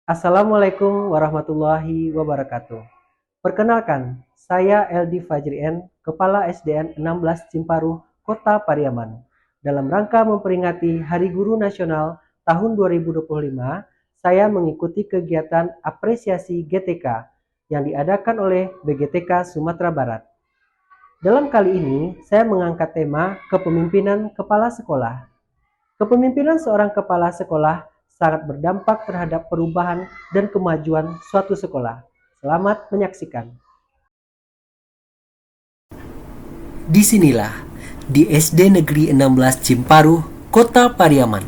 Assalamualaikum warahmatullahi wabarakatuh. Perkenalkan, saya Eldi Fajri N, Kepala SDN 16 Cimparuh, Kota Pariaman. Dalam rangka memperingati Hari Guru Nasional tahun 2025, saya mengikuti kegiatan apresiasi GTK yang diadakan oleh BGTK Sumatera Barat. Dalam kali ini, saya mengangkat tema kepemimpinan kepala sekolah. Kepemimpinan seorang kepala sekolah sangat berdampak terhadap perubahan dan kemajuan suatu sekolah. Selamat menyaksikan. Disinilah, di SD Negeri 16 Cimparuh, Kota Pariaman,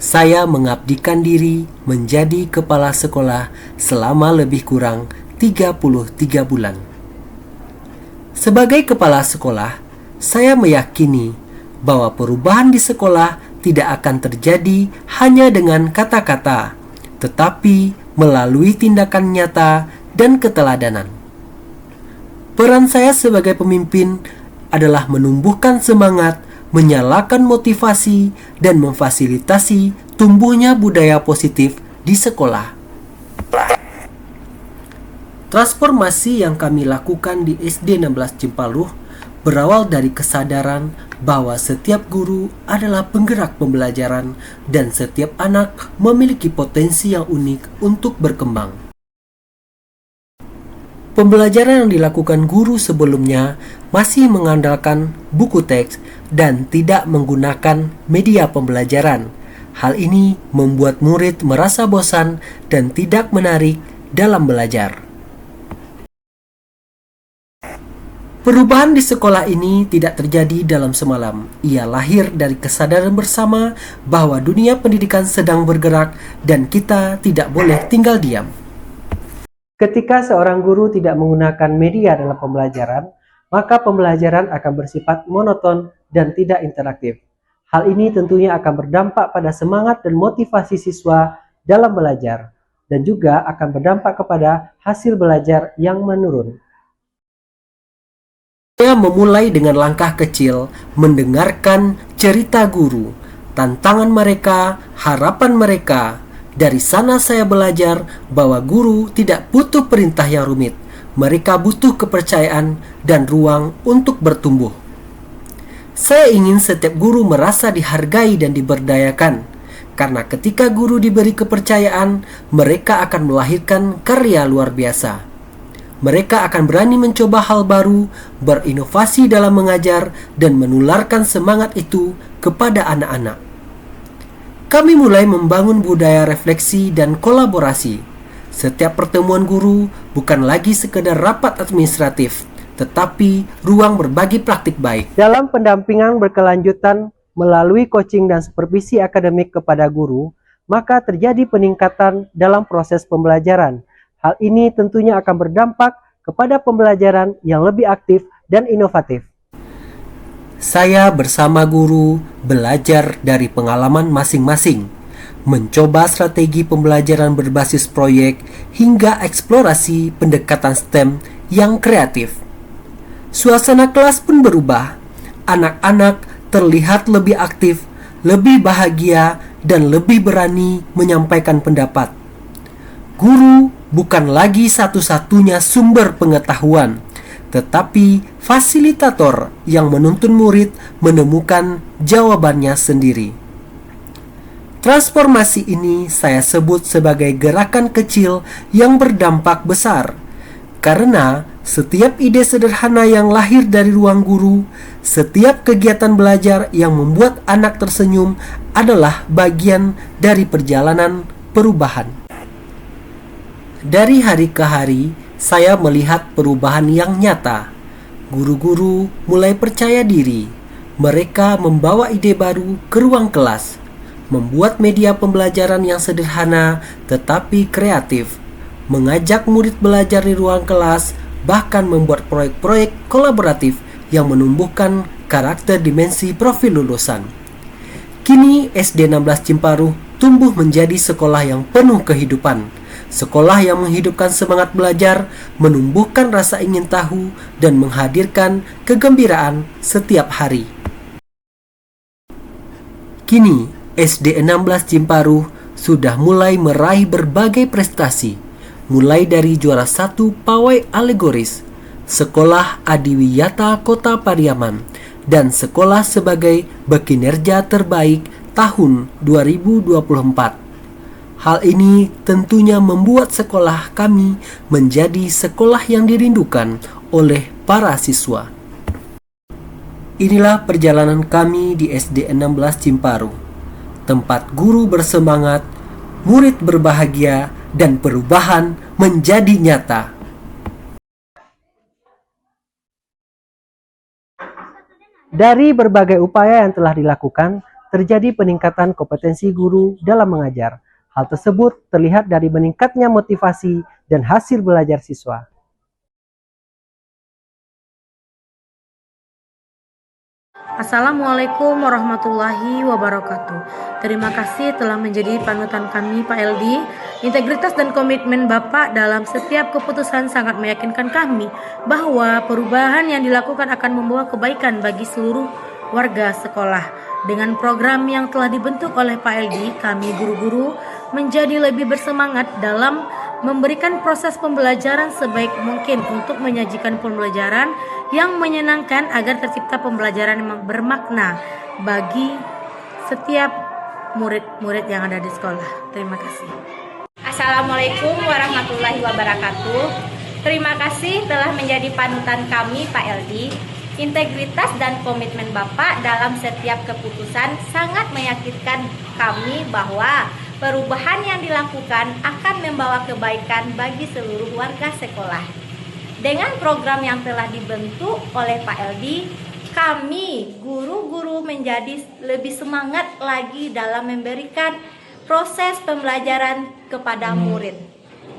saya mengabdikan diri menjadi kepala sekolah selama lebih kurang 33 bulan. Sebagai kepala sekolah, saya meyakini bahwa perubahan di sekolah tidak akan terjadi hanya dengan kata-kata, tetapi melalui tindakan nyata dan keteladanan. Peran saya sebagai pemimpin adalah menumbuhkan semangat, menyalakan motivasi, dan memfasilitasi tumbuhnya budaya positif di sekolah. Transformasi yang kami lakukan di SD 16 Cimparuh berawal dari kesadaran bahwa setiap guru adalah penggerak pembelajaran dan setiap anak memiliki potensi yang unik untuk berkembang. Pembelajaran yang dilakukan guru sebelumnya masih mengandalkan buku teks dan tidak menggunakan media pembelajaran. Hal ini membuat murid merasa bosan dan tidak menarik dalam belajar. Perubahan di sekolah ini tidak terjadi dalam semalam. Ia lahir dari kesadaran bersama bahwa dunia pendidikan sedang bergerak dan kita tidak boleh tinggal diam. Ketika seorang guru tidak menggunakan media dalam pembelajaran, maka pembelajaran akan bersifat monoton dan tidak interaktif. Hal ini tentunya akan berdampak pada semangat dan motivasi siswa dalam belajar, dan juga akan berdampak kepada hasil belajar yang menurun. Saya memulai dengan langkah kecil, mendengarkan cerita guru, tantangan mereka, harapan mereka. Dari sana saya belajar bahwa guru tidak butuh perintah yang rumit. Mereka butuh kepercayaan dan ruang untuk bertumbuh. Saya ingin setiap guru merasa dihargai dan diberdayakan. Karena ketika guru diberi kepercayaan, mereka akan melahirkan karya luar biasa. Mereka akan berani mencoba hal baru, berinovasi dalam mengajar, dan menularkan semangat itu kepada anak-anak. Kami mulai membangun budaya refleksi dan kolaborasi. Setiap pertemuan guru bukan lagi sekedar rapat administratif, tetapi ruang berbagi praktik baik. Dalam pendampingan berkelanjutan melalui coaching dan supervisi akademik kepada guru, maka terjadi peningkatan dalam proses pembelajaran. Hal ini tentunya akan berdampak kepada pembelajaran yang lebih aktif dan inovatif. Saya bersama guru belajar dari pengalaman masing-masing, mencoba strategi pembelajaran berbasis proyek hingga eksplorasi pendekatan STEM yang kreatif. Suasana kelas pun berubah. Anak-anak terlihat lebih aktif, lebih bahagia, dan lebih berani menyampaikan pendapat. Guru bukan lagi satu-satunya sumber pengetahuan, tetapi fasilitator yang menuntun murid menemukan jawabannya sendiri. Transformasi ini saya sebut sebagai gerakan kecil yang berdampak besar, karena setiap ide sederhana yang lahir dari ruang guru, setiap kegiatan belajar yang membuat anak tersenyum adalah bagian dari perjalanan perubahan. Dari hari ke hari, saya melihat perubahan yang nyata. Guru-guru mulai percaya diri. Mereka membawa ide baru ke ruang kelas, membuat media pembelajaran yang sederhana tetapi kreatif, mengajak murid belajar di ruang kelas, bahkan membuat proyek-proyek kolaboratif yang menumbuhkan karakter dimensi profil lulusan. Kini SD 16 Cimparuh tumbuh menjadi sekolah yang penuh kehidupan. Sekolah yang menghidupkan semangat belajar, menumbuhkan rasa ingin tahu, dan menghadirkan kegembiraan setiap hari. Kini, SD 16 Cimparuh sudah mulai meraih berbagai prestasi, mulai dari juara 1 pawai alegoris, Sekolah Adiwiyata Kota Pariaman, dan sekolah sebagai berkinerja terbaik tahun 2024. Hal ini tentunya membuat sekolah kami menjadi sekolah yang dirindukan oleh para siswa. Inilah perjalanan kami di SD 16 Cimparu, tempat guru bersemangat, murid berbahagia, dan perubahan menjadi nyata. Dari berbagai upaya yang telah dilakukan, terjadi peningkatan kompetensi guru dalam mengajar. Hal tersebut terlihat dari meningkatnya motivasi dan hasil belajar siswa. Assalamualaikum warahmatullahi wabarakatuh. Terima kasih telah menjadi panutan kami Pak Eldi. Integritas dan komitmen Bapak dalam setiap keputusan sangat meyakinkan kami bahwa perubahan yang dilakukan akan membawa kebaikan bagi seluruh warga sekolah. Dengan program yang telah dibentuk oleh Pak Eldi, kami guru-guru menjadi lebih bersemangat dalam memberikan proses pembelajaran sebaik mungkin untuk menyajikan pembelajaran yang menyenangkan agar tercipta pembelajaran yang bermakna bagi setiap murid-murid yang ada di sekolah. Terima kasih. Assalamualaikum warahmatullahi wabarakatuh. Terima kasih telah menjadi panutan kami Pak Eldi. Integritas dan komitmen Bapak dalam setiap keputusan sangat meyakinkan kami bahwa perubahan yang dilakukan akan membawa kebaikan bagi seluruh warga sekolah. Dengan program yang telah dibentuk oleh Pak Eldi, kami guru-guru menjadi lebih semangat lagi dalam memberikan proses pembelajaran kepada murid.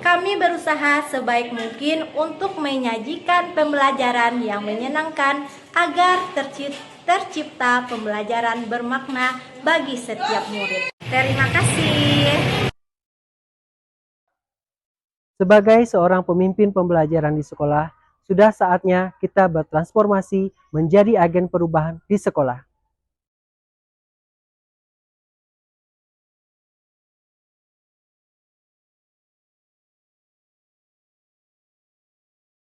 Kami berusaha sebaik mungkin untuk menyajikan pembelajaran yang menyenangkan agar tercipta pembelajaran bermakna bagi setiap murid. Terima kasih. Sebagai seorang pemimpin pembelajaran di sekolah, sudah saatnya kita bertransformasi menjadi agen perubahan di sekolah.